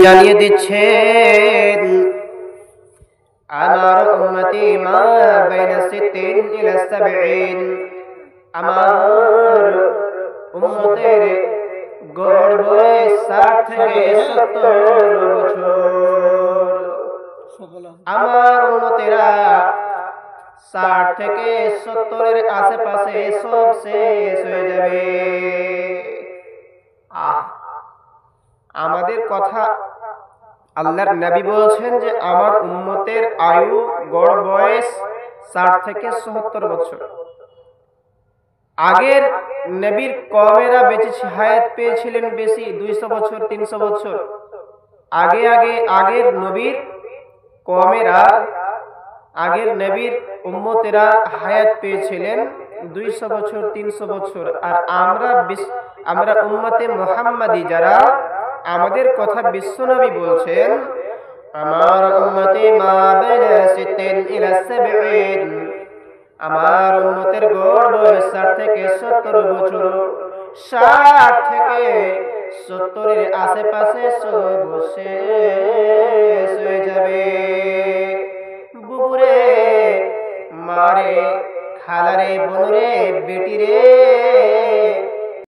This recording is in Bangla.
জানিয়ে দিচ্ছেন আমার উম্মতি মা বাইনা সিত্তিন ইলা সাবঈন, আমার উম্মতের গড় বয়স 60 থেকে 70 বছর। আমার উম্মতেরা 60 থেকে 70 এর আশেপাশে সব শেষ হয়ে যাবে। আমাদের কথা আল্লাহর নবী বলছেন যে আমার উম্মতের আয়ু গড় বয়স 60 থেকে 70 বছর। আগের নবীর কওমেরা বেঁচে হায়াত পেয়েছিলেন বেশি, 200 বছর 300 বছর। আগের নবীর কওমেরা, আগের নবীর উম্মতেরা হায়াত পেয়েছিলেন 200 বছর 300 বছর। আর আমরা উম্মতে মুহাম্মাদি যারা, আমাদের কথা বিশ্বনবী বলছেন আমার উম্মতে মা বাইনা সিত্তিন ইলা সাবঈন, আমার উম্মতের গড় বয়স 60 থেকে 70 বছর। 60 থেকে 70 এর আশেপাশে সব শেষ হয়ে যাবে। বুবুরে, মারে, খালারে, বোনরে, বেটিরে,